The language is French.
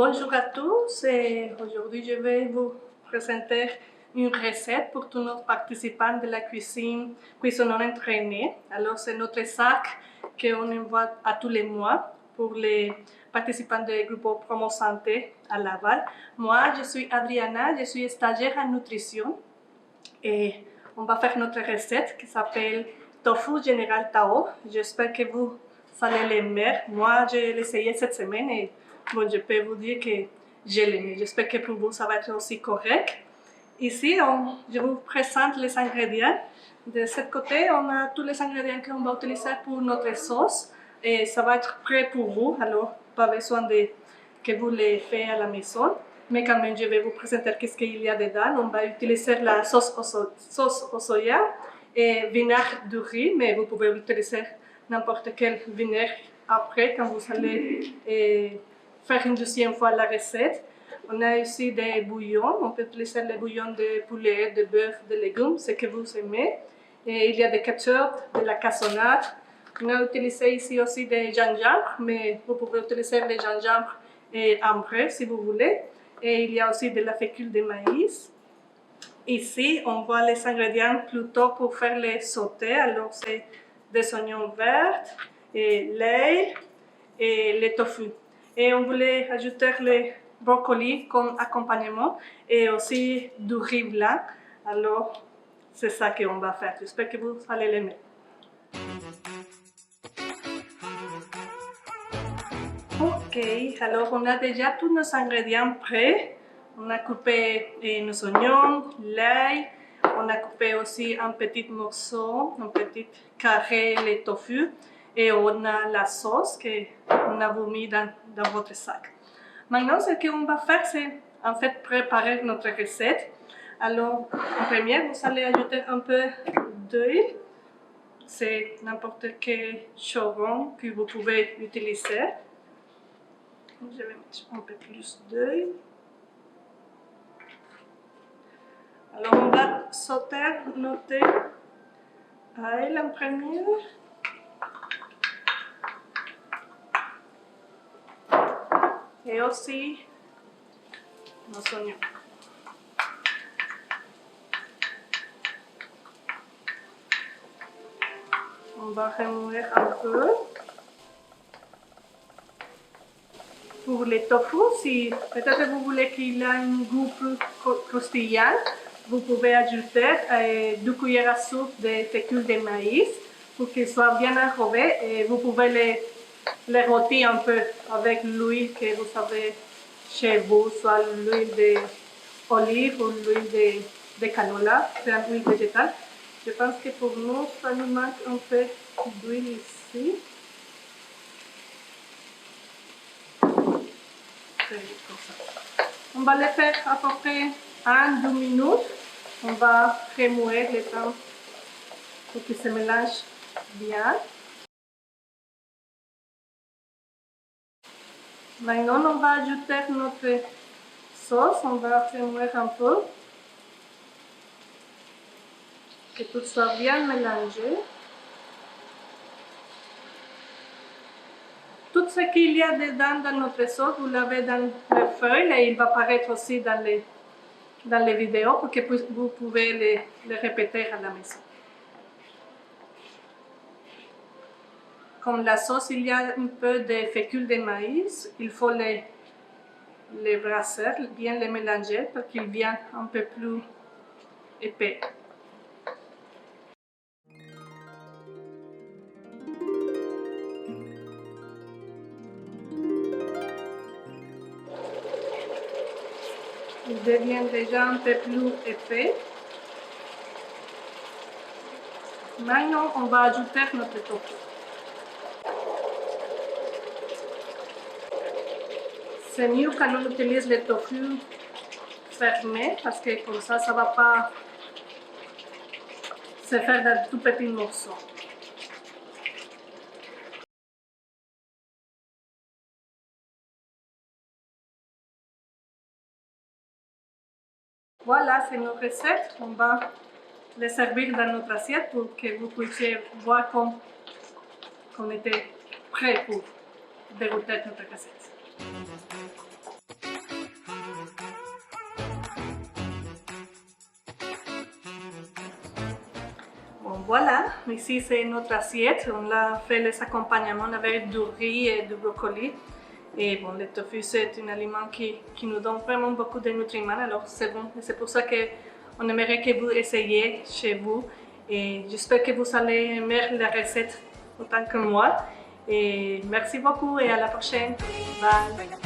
Bonjour à tous, et aujourd'hui je vais vous présenter une recette pour tous nos participants de la cuisine Cuisiniers entraînés. Alors c'est notre sac qu'on envoie à tous les mois pour les participants du groupe Promo Santé à Laval. Moi je suis Adriana, je suis stagiaire en nutrition et on va faire notre recette qui s'appelle Tofu Général Tao. J'espère que vous allez l'aimer. Moi je l'ai essayé cette semaine et bon, je peux vous dire que je l'aime. J'espère que pour vous, ça va être aussi correct. Ici, je vous présente les ingrédients. De ce côté, on a tous les ingrédients qu'on va utiliser pour notre sauce. Et ça va être prêt pour vous. Alors, pas besoin que vous les faites à la maison. Mais quand même, je vais vous présenter qu'est-ce qu'il y a dedans. On va utiliser la sauce au soya et vinaigre de riz. Mais vous pouvez utiliser n'importe quel vinaigre après quand vous allez faire une deuxième fois la recette. On a ici des bouillons. On peut utiliser les bouillons de poulet, de bœuf, de légumes, ce que vous aimez. Et il y a des ketchup, de la cassonade. On a utilisé ici aussi des gingembre, mais vous pouvez utiliser les gingembre ambrés si vous voulez. Et il y a aussi de la fécule de maïs. Ici, on voit les ingrédients plutôt pour faire les sautés. Alors, c'est des oignons verts, et l'ail et le tofu. Et on voulait ajouter les brocolis comme accompagnement et aussi du riz blanc. Alors, c'est ça qu'on va faire. J'espère que vous allez l'aimer. Ok, alors on a déjà tous nos ingrédients prêts. On a coupé nos oignons, l'ail. On a coupé aussi un petit morceau, un petit carré, le tofu. Et on a la sauce qu'on a mis dans votre sac. Maintenant, ce qu'on va faire, c'est en fait préparer notre recette. Alors, en premier, vous allez ajouter un peu d'huile. C'est n'importe quel chaudron que vous pouvez utiliser. Je vais mettre un peu plus d'huile. Alors, on va sauter notre ail en premier. Et aussi nos oignons. On va remuer un peu. Pour les tofu, si peut-être vous voulez qu'il ait un goût plus croustillant, vous pouvez ajouter 2 cuillères à soupe de fécule de maïs pour qu'il soit bien enrobé et vous pouvez les rôtir un peu avec l'huile que vous avez chez vous, soit l'huile d'olive ou l'huile de canola, c'est une huile végétale. Je pense que pour nous, ça nous manque un peu d'huile ici. On va le faire à peu près 1-2 minutes. On va remuer le temps pour qu'il se mélange bien. Maintenant, on va ajouter notre sauce. On va remuer un peu. Que tout soit bien mélangé. Tout ce qu'il y a dedans dans notre sauce, vous l'avez dans les feuilles et il va apparaître aussi dans les vidéos pour que vous pouvez les répéter à la maison. Comme la sauce, il y a un peu de fécule de maïs, il faut les brasser, bien les mélanger pour qu'ils viennent un peu plus épais. Il devient déjà un peu plus épais. Maintenant, on va ajouter notre tofu. C'est mieux quand on utilise le tofu fermé parce que comme ça ne va pas se faire dans tout petits morceaux. Voilà, c'est nos recettes. On va les servir dans notre assiette pour que vous puissiez voir qu'on était prêt pour dérouler notre recette. Voilà, ici c'est notre assiette. On a fait les accompagnements avec du riz et du brocoli. Et bon, le tofu c'est un aliment qui nous donne vraiment beaucoup de nutriments, alors c'est bon. C'est pour ça qu'on aimerait que vous essayiez chez vous. Et j'espère que vous allez aimer la recette autant que moi. Et merci beaucoup et à la prochaine. Bye!